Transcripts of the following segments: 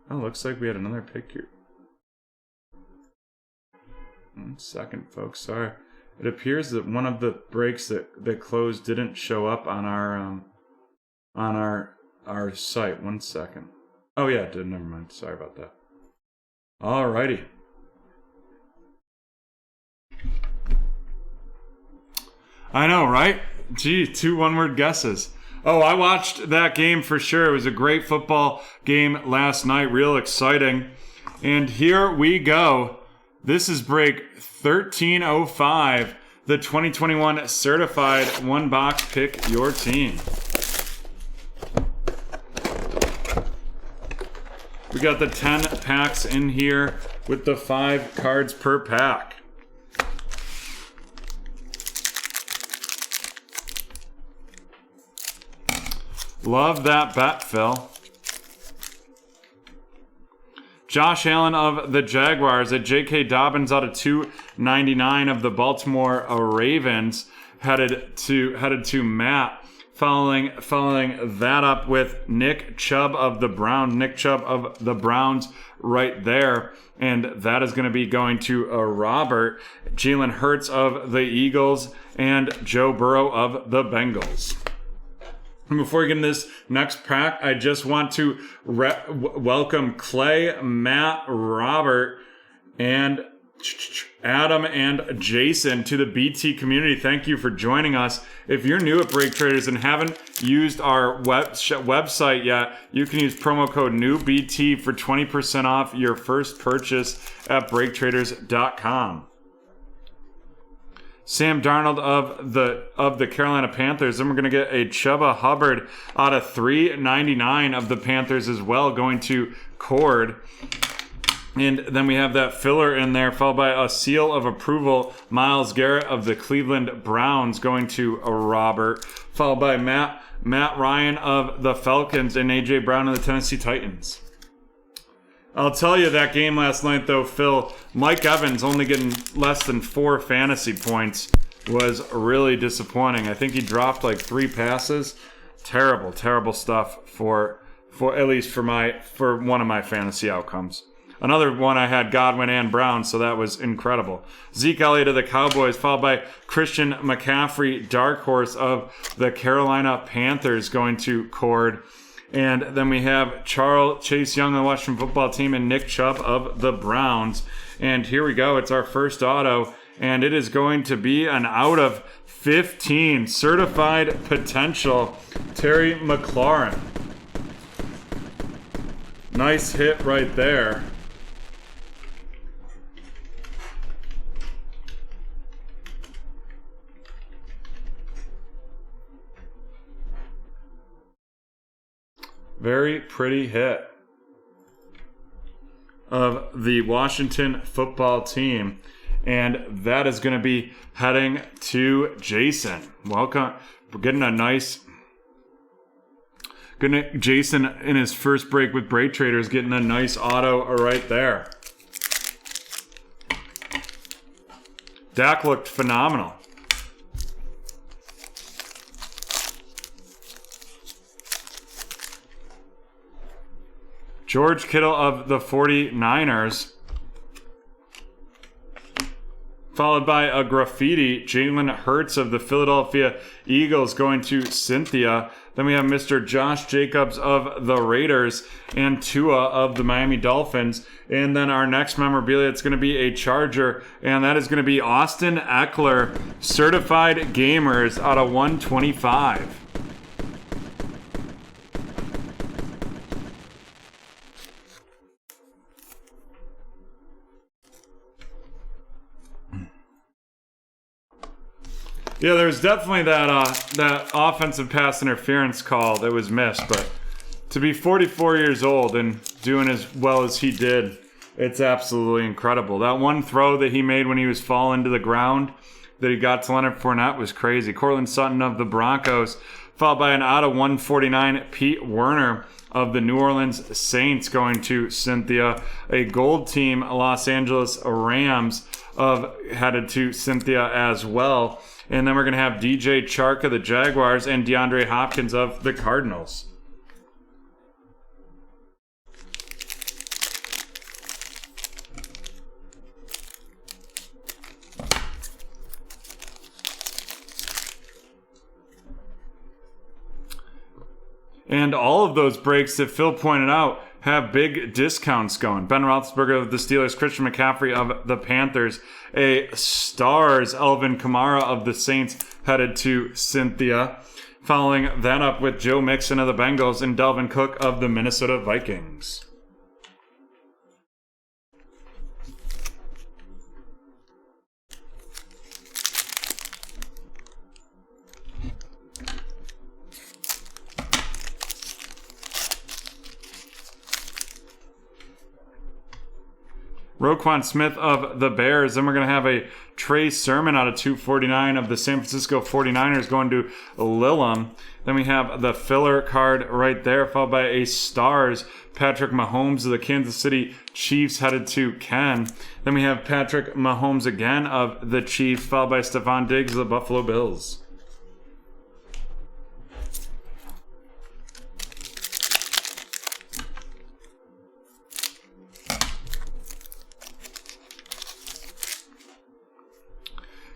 looks like we had another pick here. 1 second, folks. Sorry. It appears that one of the breaks that closed didn't show up on our site. 1 second. Oh yeah, it did. Never mind. Sorry about that. Alrighty. I know, right? Gee, 2 one-word guesses. Oh, I watched that game for sure. It was a great football game last night. Real exciting. And here we go. This is break 1305, the 2021 certified one-box pick your team. We got the 10 packs in here with the 5 cards per pack. Love that bet, Phil. Josh Allen of the Jaguars at J.K. Dobbins out of 299 of the Baltimore Ravens, headed to Matt. Following that up with Nick Chubb of the Browns. Nick Chubb of the Browns right there. And that is going to be going to Robert. Jalen Hurts of the Eagles and Joe Burrow of the Bengals. And before we get into this next pack, I just want to welcome Clay, Matt, Robert, and Adam and Jason to the BT community. Thank you for joining us. If you're new at BreakTraders and haven't used our website yet, you can use promo code NEWBT for 20% off your first purchase at BreakTraders.com. Sam Darnold of the Carolina Panthers. Then we're going to get a Chuba Hubbard out of 399 of the Panthers as well, going to Cord. And then we have that filler in there, followed by a seal of approval, Myles Garrett of the Cleveland Browns, going to Robert, followed by Matt Ryan of the Falcons and A.J. Brown of the Tennessee Titans. I'll tell you that game last night, though, Phil, Mike Evans only getting less than 4 fantasy points was really disappointing. I think he dropped like 3 passes. Terrible stuff for at least for one of my fantasy outcomes. Another one I had Godwin and Brown, so that was incredible. Zeke Elliott of the Cowboys, followed by Christian McCaffrey, dark horse of the Carolina Panthers, going to Cord. And then we have Chase Young of the Washington Football Team and Nick Chubb of the Browns. And here we go. It's our first auto. And it is going to be an out of 15 certified potential Terry McLaurin. Nice hit right there. Very pretty hit of the Washington Football Team. And that is going to be heading to Jason. Welcome. We're getting a nice... Jason, in his first break with BreakTraders, getting a nice auto right there. Dak looked phenomenal. George Kittle of the 49ers. Followed by a graffiti, Jalen Hurts of the Philadelphia Eagles, going to Cynthia. Then we have Mr. Josh Jacobs of the Raiders and Tua of the Miami Dolphins. And then our next memorabilia, it's going to be a Charger, and that is going to be Austin Eckler, Certified Gamers out of 125. Yeah, there was definitely that offensive pass interference call that was missed, but to be 44 years old and doing as well as he did, it's absolutely incredible. That one throw that he made when he was falling to the ground that he got to Leonard Fournette was crazy. Cortland Sutton of the Broncos, followed by an out of 149, Pete Werner of the New Orleans Saints, going to Cynthia. A gold team, Los Angeles Rams, headed to Cynthia as well. And then we're going to have DJ Chark of the Jaguars and DeAndre Hopkins of the Cardinals. And all of those breaks that Phil pointed out have big discounts going. Ben Roethlisberger of the Steelers, Christian McCaffrey of the Panthers, a Stars Alvin Kamara of the Saints headed to Cynthia. Following that up with Joe Mixon of the Bengals and Dalvin Cook of the Minnesota Vikings. Roquan Smith of the Bears. Then we're going to have a Trey Sermon out of 249 of the San Francisco 49ers going to Lillum. Then we have the filler card right there, followed by a Stars Patrick Mahomes of the Kansas City Chiefs headed to Ken. Then we have Patrick Mahomes again of the Chiefs, followed by Stephon Diggs of the Buffalo Bills.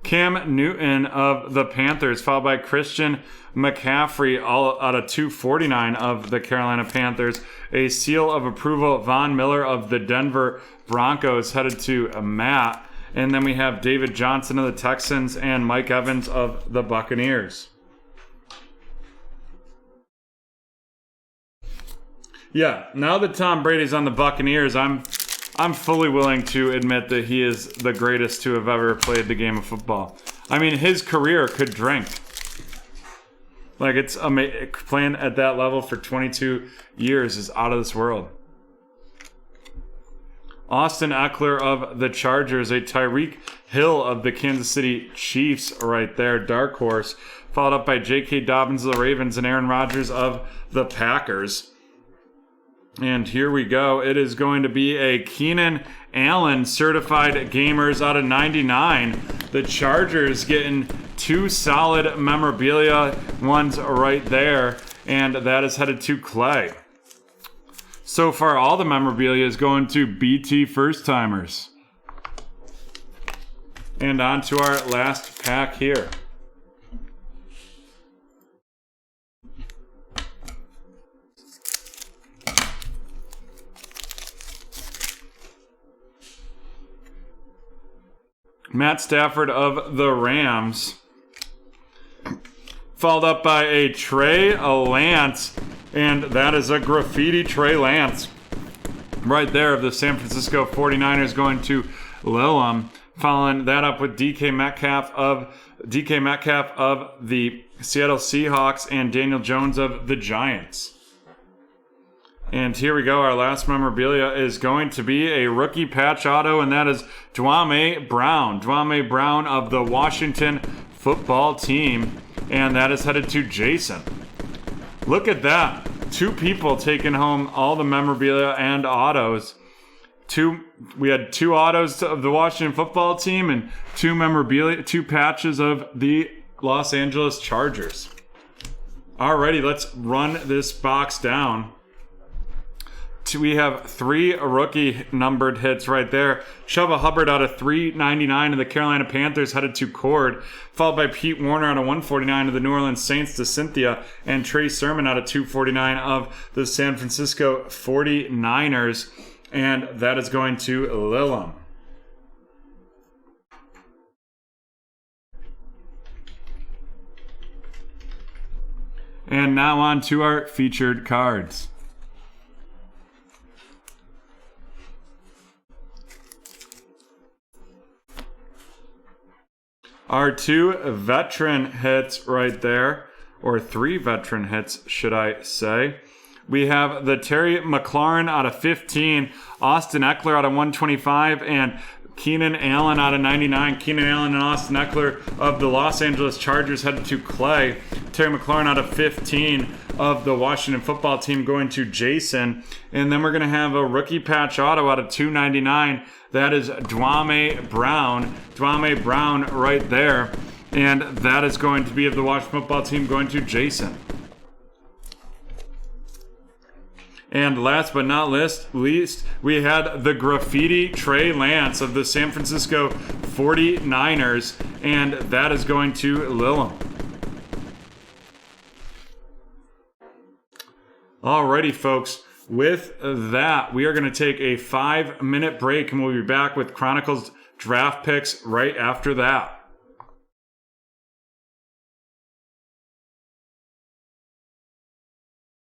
Cam Newton of the Panthers, followed by Christian McCaffrey, all out of 249 of the Carolina Panthers. A seal of approval, Von Miller of the Denver Broncos headed to Matt. And then we have David Johnson of the Texans and Mike Evans of the Buccaneers. Yeah, now that Tom Brady's on the Buccaneers, I'm fully willing to admit that he is the greatest to have ever played the game of football. I mean, his career could drink. Like, it's playing at that level for 22 years is out of this world. Austin Eckler of the Chargers, a Tyreek Hill of the Kansas City Chiefs right there, dark horse, followed up by J.K. Dobbins of the Ravens and Aaron Rodgers of the Packers. And here we go. It is going to be a Keenan Allen certified gamers out of 99. The Chargers getting two solid memorabilia ones right there. And that is headed to Clay. So far, all the memorabilia is going to BT first timers. And on to our last pack here. Matt Stafford of the Rams. Followed up by a Trey Lance. And that is a graffiti Trey Lance. Right there of the San Francisco 49ers going to Lillum. Following that up with DK Metcalf of the Seattle Seahawks and Daniel Jones of the Giants. And here we go. Our last memorabilia is going to be a rookie patch auto, and that is Dwame Brown. Dwame Brown of the Washington Football Team, and that is headed to Jason. Look at that. Two people taking home all the memorabilia and autos. We had two autos of the Washington Football Team and two patches of the Los Angeles Chargers. Alrighty, let's run this box down. We have three rookie numbered hits right there. Chuba Hubbard out of 399 of the Carolina Panthers headed to Cord, followed by Pete Warner out of 149 of the New Orleans Saints to Cynthia, and Trey Sermon out of 249 of the San Francisco 49ers, and that is going to Lillum. And now on to our featured cards. Our two veteran hits right there, or three veteran hits, should I say. We have the Terry McLaurin out of 15, Austin Eckler out of 125, and Keenan Allen out of 99. Keenan Allen and Austin Eckler of the Los Angeles Chargers headed to Clay. Terry McLaurin out of 15 of the Washington Football Team going to Jason. And then we're going to have a rookie patch auto out of 299. That is Dwame Brown. Dwame Brown right there. And that is going to be of the Washington Football Team going to Jason. And last but not least, we had the graffiti Trey Lance of the San Francisco 49ers. And that is going to Lillum. Alrighty, folks. With that, we are going to take a 5-minute break, and we'll be back with Chronicles draft picks right after that.